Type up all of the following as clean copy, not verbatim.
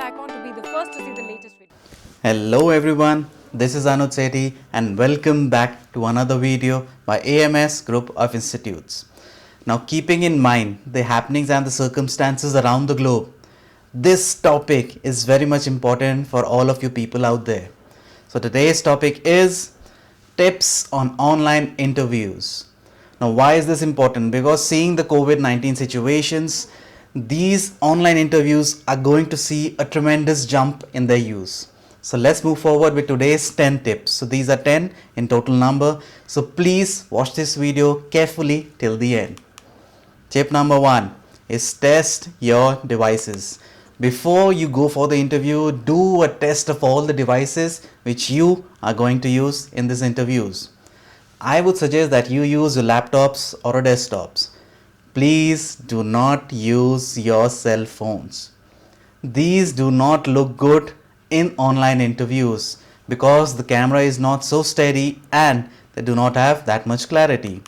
icon to be the first to see the latest video. Hello everyone, this is Anuj Sethi and welcome back to another video by AMS Group of Institutes. Now keeping in mind the happenings and the circumstances around the globe, this topic is very much important for all of you people out there. So today's topic is tips on online interviews. Now why is this important? Because seeing the COVID-19 situations, these online interviews are going to see a tremendous jump in their use. So let's move forward with today's 10 tips. So these are 10 in total number. So please watch this video carefully till the end. Tip number 1 is test your devices. Before you go for the interview, do a test of all the devices which you are going to use in these interviews. I would suggest that you use your laptops or desktops. Please do not use your cell phones. These do not look good in online interviews because the camera is not so steady and they do not have that much clarity.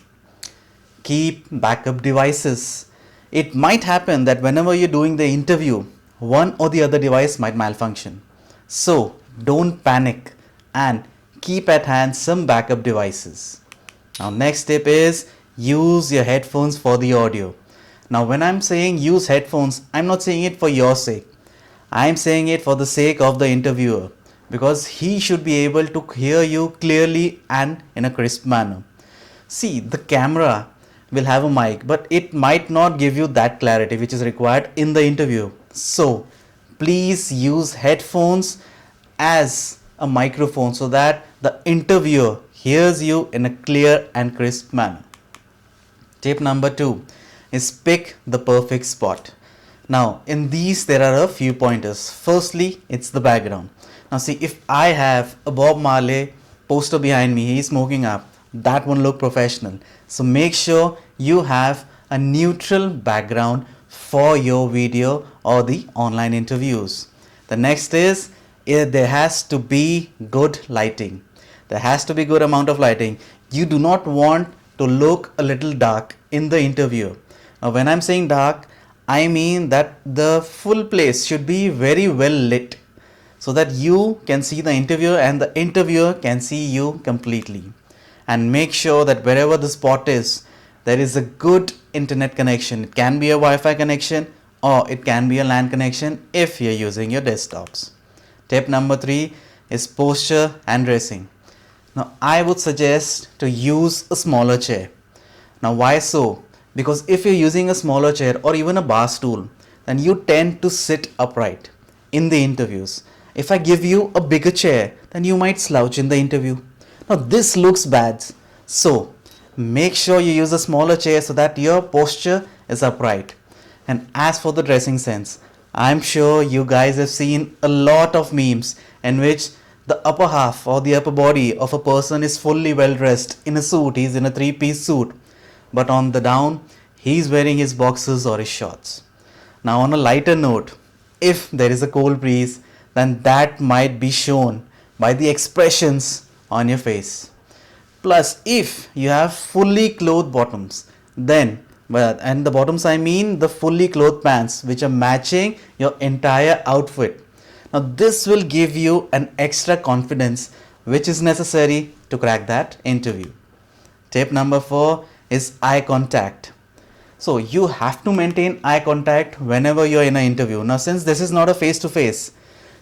Keep backup devices. It might happen that whenever you're doing the interview, one or the other device might malfunction. So don't panic and keep at hand some backup devices. Now next tip is use your headphones for the audio. Now when I'm saying use headphones, I'm not saying it for your sake. I'm saying it for the sake of the interviewer because he should be able to hear you clearly and in a crisp manner. See, the camera will have a mic, but it might not give you that clarity which is required in the interview. So please use headphones as a microphone so that the interviewer hears you in a clear and crisp manner. Tip number 2 is pick the perfect spot. Now in these there are a few pointers. Firstly, it's the background. Now see, if I have a Bob Marley poster behind me, he's smoking up, that won't look professional. So make sure you have a neutral background for your video or the online interviews. The next is there has to be good lighting. There has to be good amount of lighting. You do not want to look a little dark in the interview. Now when I'm saying dark, I mean that the full place should be very well lit so that you can see the interviewer and the interviewer can see you completely. And make sure that wherever the spot is, there is a good internet connection. It can be a Wi-Fi connection or it can be a LAN connection if you're using your desktops. Tip number 3 is posture and dressing. Now I would suggest to use a smaller chair. Now why so? Because if you're using a smaller chair or even a bar stool, then you tend to sit upright in the interviews. If I give you a bigger chair, then you might slouch in the interview. Now this looks bad. So make sure you use a smaller chair so that your posture is upright. And as for the dressing sense, I'm sure you guys have seen a lot of memes in which the upper half or the upper body of a person is fully well dressed in a suit. He's in a 3-piece suit. But on the down, he's wearing his boxers or his shorts. Now on a lighter note, if there is a cold breeze, then that might be shown by the expressions on your face. Plus, if you have fully clothed bottoms, then, and the bottoms I mean the fully clothed pants which are matching your entire outfit. Now this will give you an extra confidence which is necessary to crack that interview. Tip number 4 is eye contact. So you have to maintain eye contact whenever you're in an interview. Now since this is not a face-to-face,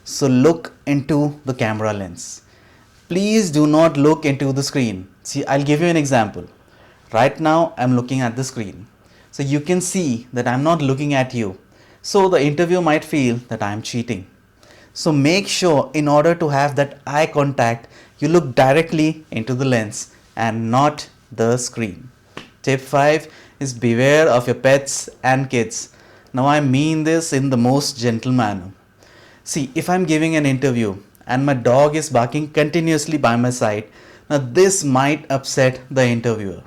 so look into the camera lens. Please do not look into the screen. See, I'll give you an example. Right now I'm looking at the screen. So you can see that I'm not looking at you. So the interviewer might feel that I'm cheating. So make sure in order to have that eye contact, you look directly into the lens and not the screen. Tip 5 is beware of your pets and kids. Now I mean this in the most gentle manner. See, if I'm giving an interview and my dog is barking continuously by my side, now this might upset the interviewer.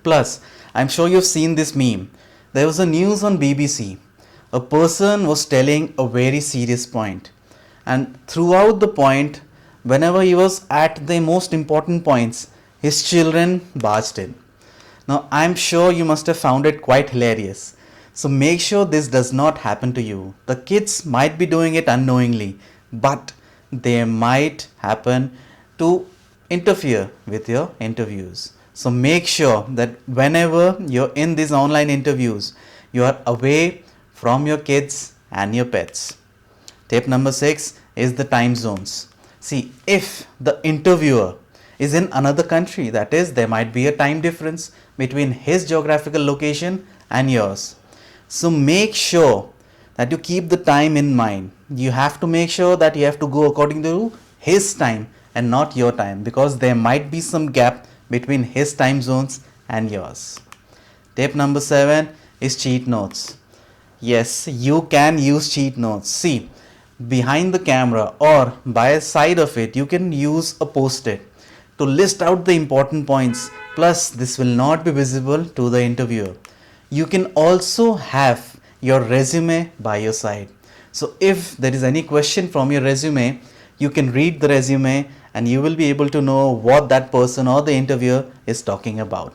Plus, I'm sure you've seen this meme. There was a news on BBC. A person was telling a very serious point, and throughout the point, whenever he was at the most important points, his children barged in. Now I'm sure you must have found it quite hilarious. So make sure this does not happen to you. The kids might be doing it unknowingly, but they might happen to interfere with your interviews. So make sure that whenever you're in these online interviews, you are away from your kids and your pets. Tip number 6 is the time zones. See, if the interviewer is in another country, that is, there might be a time difference between his geographical location and yours. So make sure that you keep the time in mind. You have to make sure that you have to go according to his time and not your time, because there might be some gap between his time zones and yours. Tip number 7 is cheat notes. Yes, you can use cheat notes. See, behind the camera or by a side of it, you can use a post-it to list out the important points. Plus, this will not be visible to the interviewer. You can also have your resume by your side. So if there is any question from your resume, you can read the resume and you will be able to know what that person or the interviewer is talking about.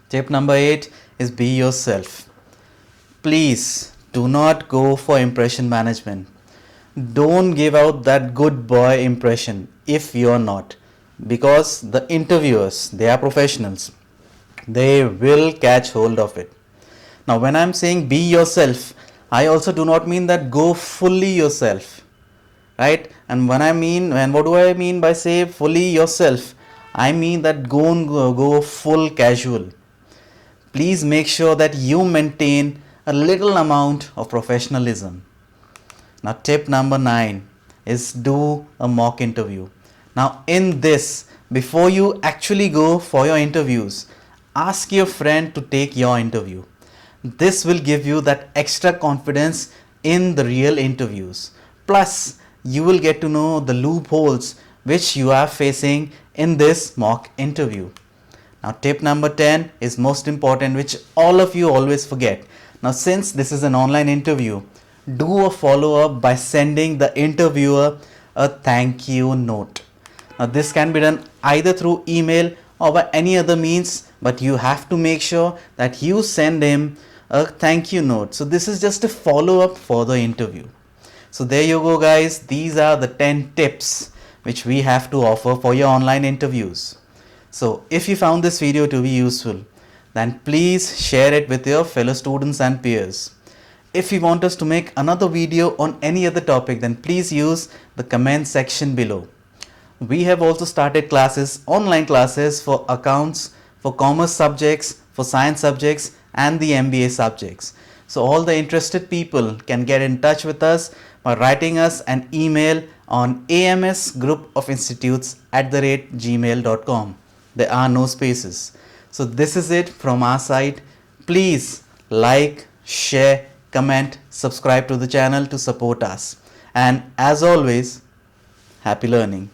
Tip number 8 is be yourself. Please do not go for impression management. Don't give out that good boy impression if you're not, because the interviewers, they are professionals. They will catch hold of it. Now, when I'm saying be yourself, I also do not mean that go fully yourself, right? And what do I mean by say fully yourself? I mean that go full casual. Please make sure that you maintain a little amount of professionalism. Now, tip number 9 is do a mock interview. Now, in this, before you actually go for your interviews, ask your friend to take your interview. This will give you that extra confidence in the real interviews. Plus, you will get to know the loopholes which you are facing in this mock interview. Now, tip number 10 is most important, which all of you always forget. Now, since this is an online interview, do a follow-up by sending the interviewer a thank you note. Now, this can be done either through email or by any other means, but you have to make sure that you send him a thank you note. So this is just a follow-up for the interview. So there you go, guys. These are the 10 tips which we have to offer for your online interviews. So if you found this video to be useful, then please share it with your fellow students and peers. If you want us to make another video on any other topic, then please use the comment section below. We have also started classes, online classes for accounts, for commerce subjects, for science subjects and the MBA subjects. So all the interested people can get in touch with us by writing us an email on AMS Group of Institutes @gmail.com. There are no spaces. So this is it from our side. Please like, share, comment, subscribe to the channel to support us. And as always, happy learning.